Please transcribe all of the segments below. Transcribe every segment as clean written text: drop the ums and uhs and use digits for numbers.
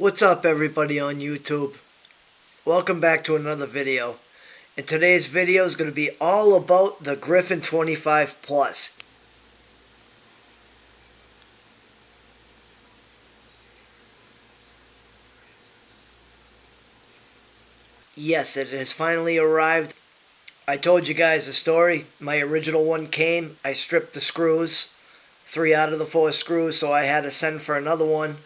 What's up, everybody on YouTube? Welcome back to another video. And today's video is going to be all about the Griffin 25 Plus. Yes, it has finally arrived. I told you guys the story. My original one came. I stripped the screws, 3 out of the 4 screws, so I had to send for another one.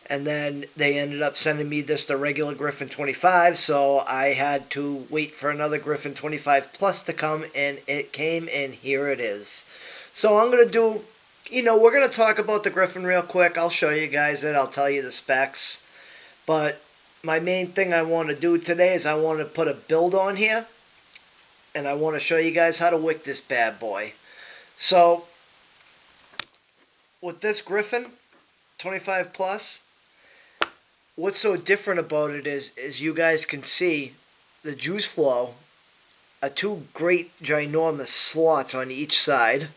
And then they ended up sending me the regular Griffin 25, so I had to wait for another Griffin 25 Plus to come, and it came, and here it is. So I'm going to do, we're going to talk about the Griffin real quick. I'll show you guys it. I'll tell you the specs. But my main thing I want to do today is I want to put a build on here, and I want to show you guys how to wick this bad boy. So with this Griffin 25 Plus, what's so different about it is you guys can see the juice flow are 2 great ginormous slots on each side.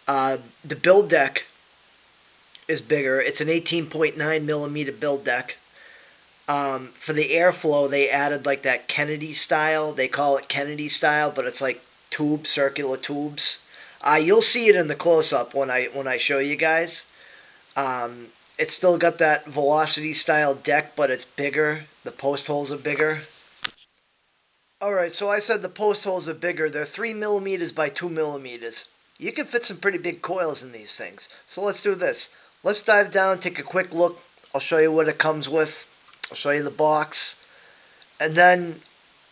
The build deck is bigger. It's an 18.9 millimeter build deck. For the airflow, they added like that Kennedy style. They call it Kennedy style, but it's like tubes, circular tubes. You'll see it in the close-up when I show you guys. It's still got that velocity style deck, but it's bigger. The post holes are bigger. Alright, so I said the post holes are bigger. They're 3 millimeters by 2 millimeters. You can fit some pretty big coils in these things. So let's do this. Let's dive down, take a quick look. I'll show you what it comes with. I'll show you the box. And then,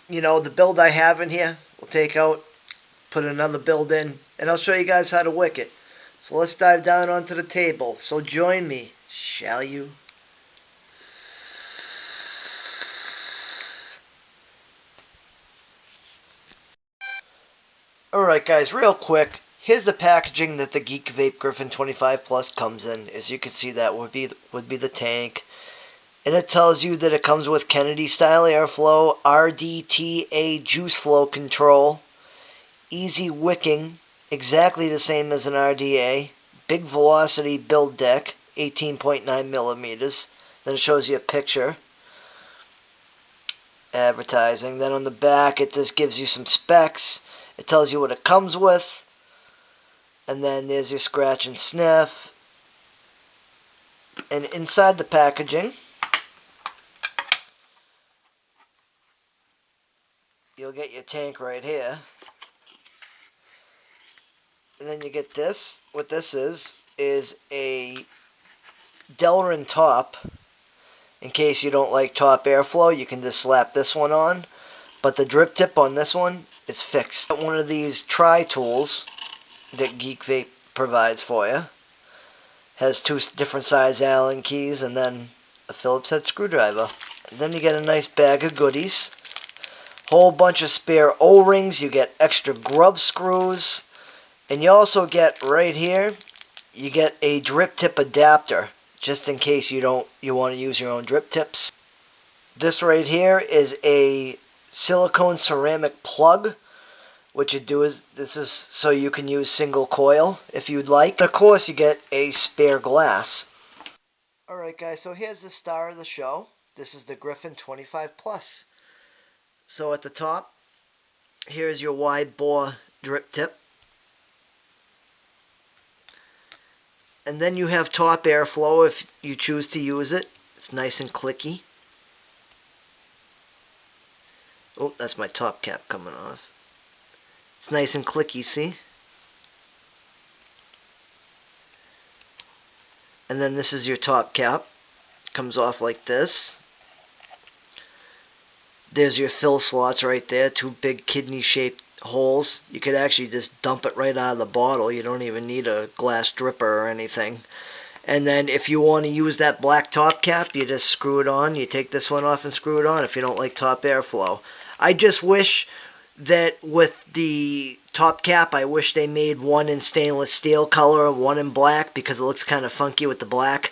the build I have in here, we'll take out, put another build in, and I'll show you guys how to wick it. So let's dive down onto the table. So join me, shall you? Alright guys, real quick, here's the packaging that the Geekvape Griffin 25 Plus comes in. As you can see, that would be the tank. And it tells you that it comes with Kennedy style airflow, RTA juice flow control, easy wicking, exactly the same as an RDA, big velocity build deck, 18.9 millimeters. Then it shows you a picture, advertising. Then on the back, it just gives you some specs. It tells you what it comes with. And then there's your scratch and sniff. And inside the packaging, you'll get your tank right here. And then you get this. What this is a Delrin top. In case you don't like top airflow, you can just slap this one on. But the drip tip on this one is fixed. One of these tri-tools that Geekvape provides for you. Has 2 different size Allen keys and then a Phillips head screwdriver. And then you get a nice bag of goodies. Whole bunch of spare O-rings. You get extra grub screws. And you also get right here, you get a drip tip adapter. Just in case you want to use your own drip tips. This right here is a silicone ceramic plug. What you do is, this is so you can use single coil if you'd like. And of course, you get a spare glass. Alright guys, so here's the star of the show. This is the Griffin 25 Plus. So at the top, here's your wide bore drip tip. And then you have top airflow if you choose to use it. It's nice and clicky. Oh, that's my top cap coming off. It's nice and clicky, see? And then this is your top cap. Comes off like this. There's your fill slots right there. 2 big kidney-shaped holes. You could actually just dump it right out of the bottle. You don't even need a glass dripper or anything. And then if you want to use that black top cap, you just screw it on. You take this one off and screw it on if you don't like top airflow. I just wish that with the top cap, I wish they made one in stainless steel color, one in black, because it looks kind of funky with the black.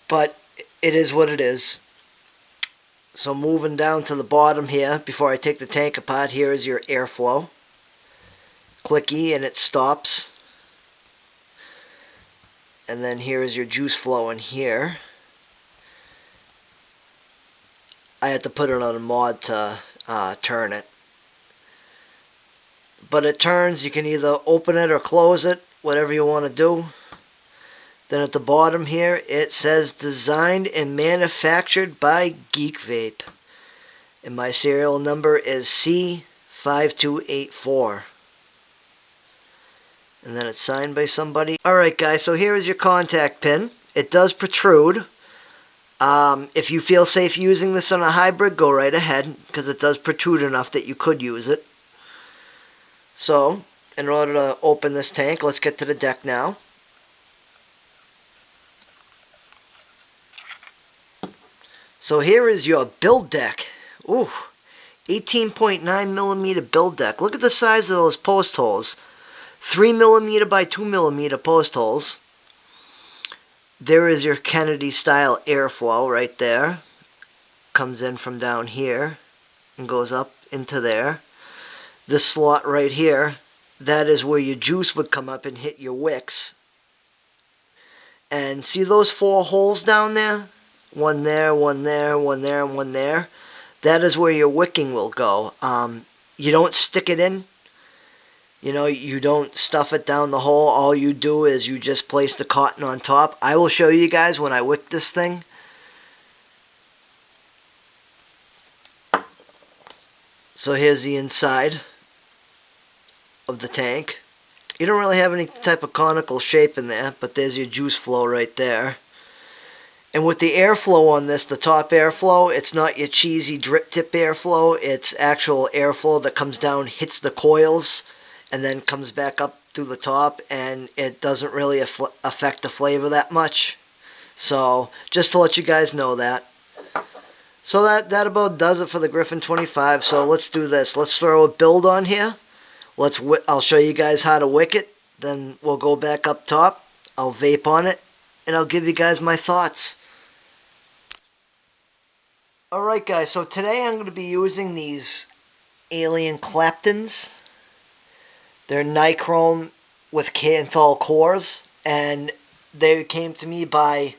But it is what it is. So moving down to the bottom here, before I take the tank apart, here is your airflow. Clicky, and it stops. And then here is your juice flow in here. I had to put it on a mod to turn it. But it turns. You can either open it or close it, whatever you want to do. Then at the bottom here, it says designed and manufactured by Geekvape. And my serial number is C5284. And then it's signed by somebody. Alright guys, so here is your contact pin. It does protrude. If you feel safe using this on a hybrid, go right ahead, because it does protrude enough that you could use it. So, in order to open this tank, let's get to the deck now. So here is your build deck. Ooh, 18.9 millimeter build deck. Look at the size of those post holes. 3 millimeter by 2 millimeter post holes. There is your Kennedy style airflow right there. Comes in from down here and goes up into there. This slot right here, that is where your juice would come up and hit your wicks. And see those 4 holes down there? One there, one there, one there, and one there. That is where your wicking will go. You don't stick it in. You know, you don't stuff it down the hole. All you do is you just place the cotton on top. I will show you guys when I wick this thing. So here's the inside of the tank. You don't really have any type of conical shape in there, but there's your juice flow right there. And with the airflow on this, the top airflow, it's not your cheesy drip tip airflow. It's actual airflow that comes down, hits the coils, and then comes back up through the top, and it doesn't really affect the flavor that much. So, just to let you guys know that. So that about does it for the Griffin 25. So let's do this. Let's throw a build on here. I'll show you guys how to wick it. Then we'll go back up top. I'll vape on it, and I'll give you guys my thoughts. Alright guys, so today I'm going to be using these Alien Claptons. They're nichrome with Kanthal cores, and they came to me by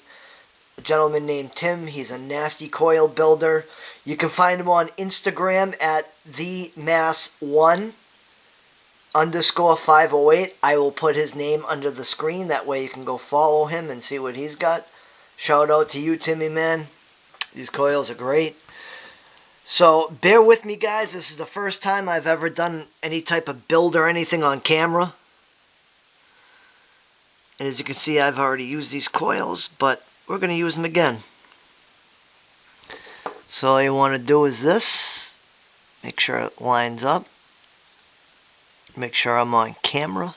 a gentleman named Tim. He's a nasty coil builder. You can find him on Instagram at themass1_508. I will put his name under the screen. That way you can go follow him and see what he's got. Shout out to you, Timmy, man. These coils are great. So bear with me, guys. This is the first time I've ever done any type of build or anything on camera. And as you can see, I've already used these coils, but we're going to use them again. So all you want to do is this. Make sure it lines up. Make sure I'm on camera.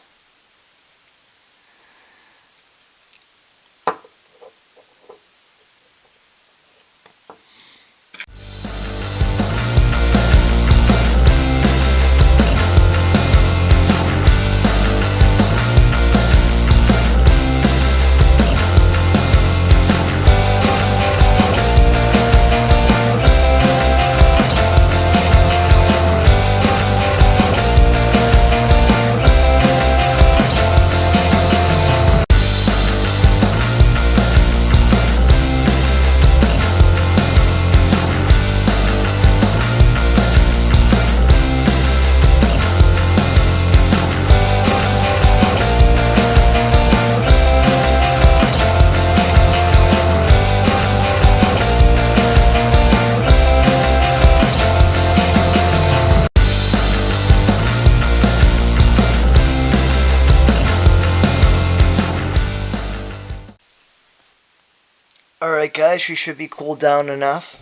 Alright guys, you should be cooled down enough.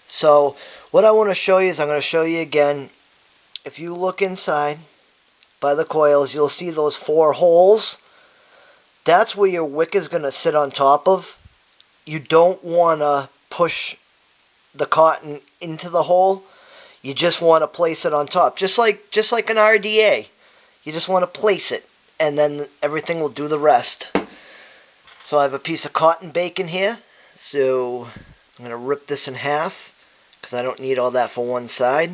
So what I want to show you is I'm going to show you again. If you look inside by the coils, you'll see those 4 holes. That's where your wick is going to sit on top of. You don't want to push the cotton into the hole. You just want to place it on top. Just like an RTA. You just want to place it, and then everything will do the rest. So I have a piece of cotton bacon here. So I'm going to rip this in half because I don't need all that for one side.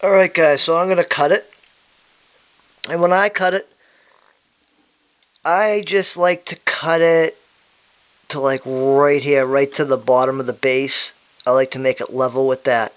Alright guys, so I'm going to cut it. And when I cut it, I just like to cut it to like right here, right to the bottom of the base. I like to make it level with that.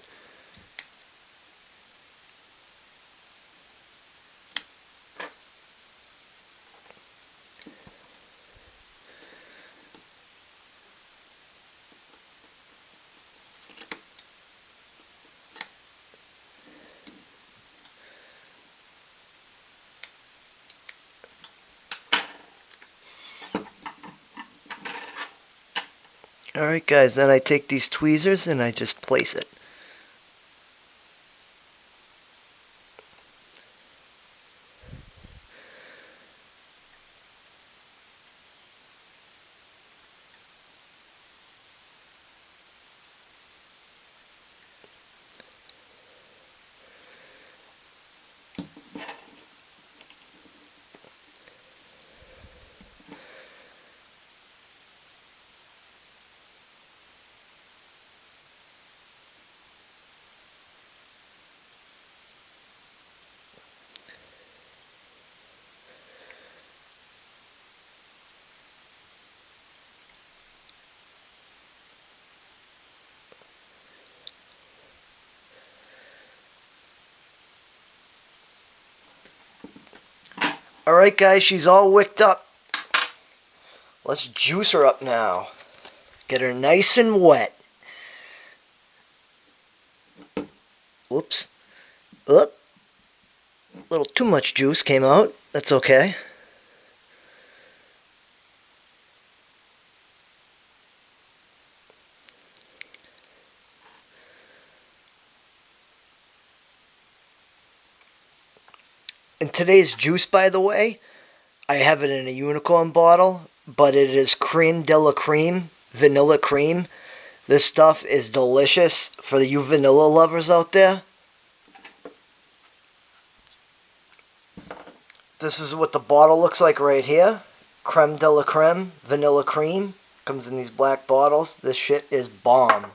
Alright guys, then I take these tweezers and I just place it. Alright guys, she's all wicked up. Let's juice her up now. Get her nice and wet. Whoops. Oop. A little too much juice came out. That's okay. And today's juice, by the way, I have it in a unicorn bottle, but it is creme de la creme, vanilla cream. This stuff is delicious for you vanilla lovers out there. This is what the bottle looks like right here. Creme de la creme, vanilla cream. Comes in these black bottles. This shit is bomb.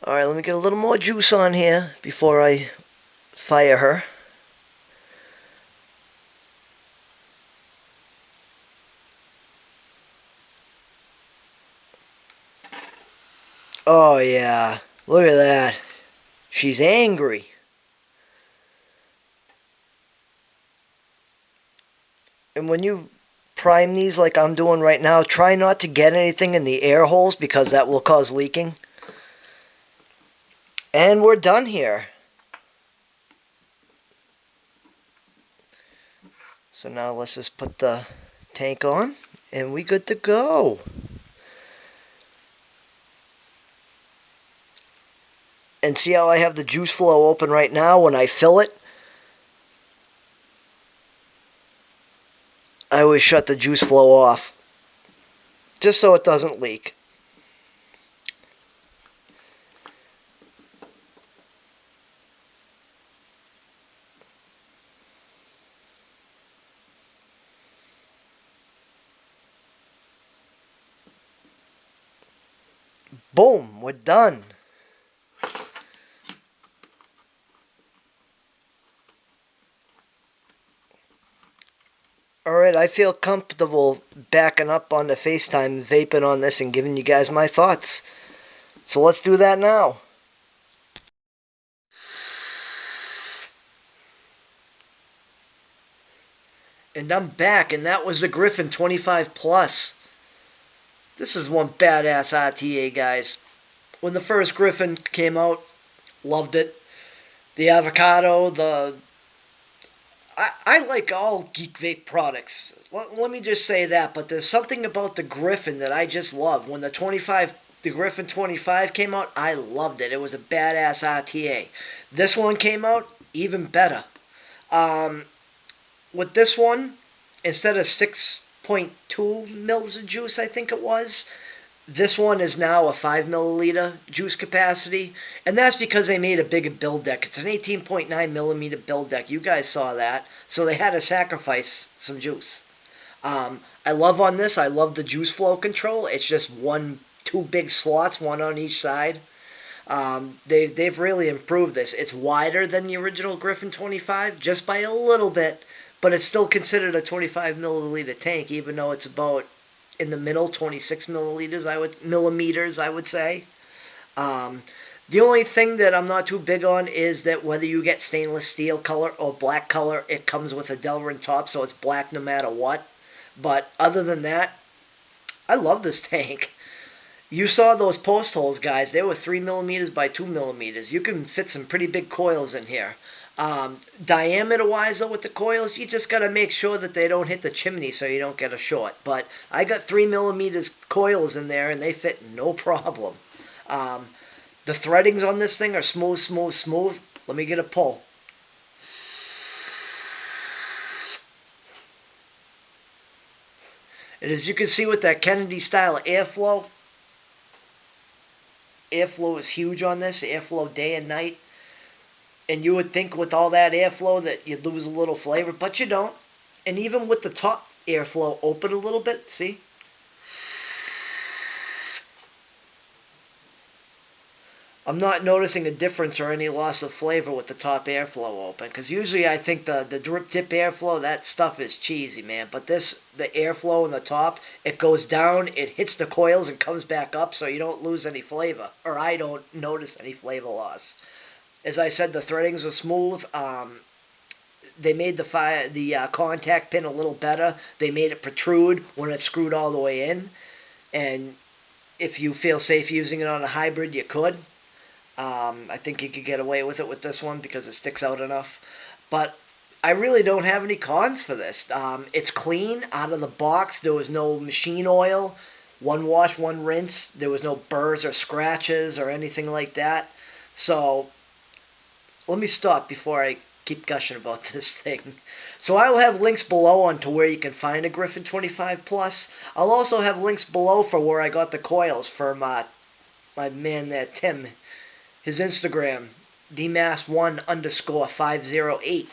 Alright, let me get a little more juice on here before I fire her. Oh yeah, look at that. She's angry. And when you prime these like I'm doing right now, try not to get anything in the air holes because that will cause leaking. And we're done here. So now let's just put the tank on and we good to go. And see how I have the juice flow open right now? When I fill it, I always shut the juice flow off just so it doesn't leak. Boom, we're done. Alright, I feel comfortable backing up on the FaceTime, vaping on this, and giving you guys my thoughts. So let's do that now. And I'm back, and that was the Griffin 25 Plus. This is one badass RTA, guys. When the first Griffin came out, loved it. The avocado, I like all Geekvape products. Let me just say that, but there's something about the Griffin that I just love. When the Griffin 25 came out, I loved it. It was a badass RTA. This one came out, even better. With this one, instead of 6.2 mils of juice, I think it was, this one is now a 5 milliliter juice capacity, and that's because they made a bigger build deck. It's an 18.9 millimeter build deck. You guys saw that, so they had to sacrifice some juice. I love on this. I love the juice flow control. It's just two big slots, one on each side. They've really improved this. It's wider than the original Griffin 25, just by a little bit, but it's still considered a 25 milliliter tank, even though it's about in the middle, 26 millimeters, I would say. Um, the only thing that I'm not too big on is that whether you get stainless steel color or black color, it comes with a Delrin top, so it's black no matter what. But other than that, I love this tank. You saw those post holes, guys. They were 3 millimeters by 2 millimeters. You can fit some pretty big coils in here. Diameter-wise, though, with the coils, you just got to make sure that they don't hit the chimney so you don't get a short. But I got 3 millimeters coils in there, and they fit no problem. Um, the threadings on this thing are smooth, smooth, smooth. Let me get a pull. And as you can see with that Kennedy style airflow is huge on this. Airflow day and night. And you would think with all that airflow that you'd lose a little flavor, but you don't. And even with the top airflow open a little bit, see? I'm not noticing a difference or any loss of flavor with the top airflow open. Because usually I think the drip tip airflow, that stuff is cheesy, man. But this, the airflow in the top, it goes down, it hits the coils and comes back up so you don't lose any flavor. Or I don't notice any flavor loss. As I said, the threadings were smooth. They made the contact pin a little better. They made it protrude when it's screwed all the way in. And if you feel safe using it on a hybrid, you could. I think you could get away with it with this one because it sticks out enough. But I really don't have any cons for this. It's clean out of the box. There was no machine oil. One wash, one rinse. There was no burrs or scratches or anything like that. So let me stop before I keep gushing about this thing. So I'll have links below on to where you can find a Griffin 25 Plus. I'll also have links below for where I got the coils from my man there, Tim. His Instagram, dmas1_508.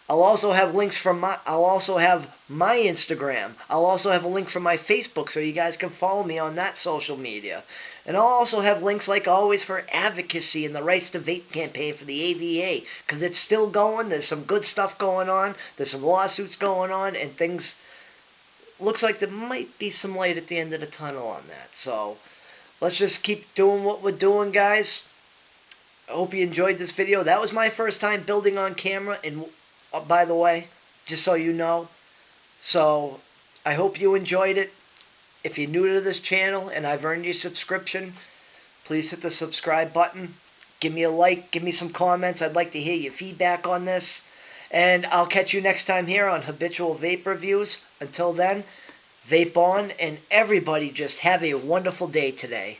I'll also have links from I'll also have my Instagram. I'll also have a link for my Facebook so you guys can follow me on that social media. And I'll also have links, like always, for advocacy and the Rights to Vape campaign for the AVA, because it's still going. There's some good stuff going on. There's some lawsuits going on, and things looks like there might be some light at the end of the tunnel on that. So let's just keep doing what we're doing, guys. I hope you enjoyed this video. That was my first time building on camera, and by the way, just so you know. So I hope you enjoyed it. If you're new to this channel and I've earned your subscription, please hit the subscribe button. Give me a like. Give me some comments. I'd like to hear your feedback on this. And I'll catch you next time here on Habitual Vape Reviews. Until then, vape on, and everybody just have a wonderful day today.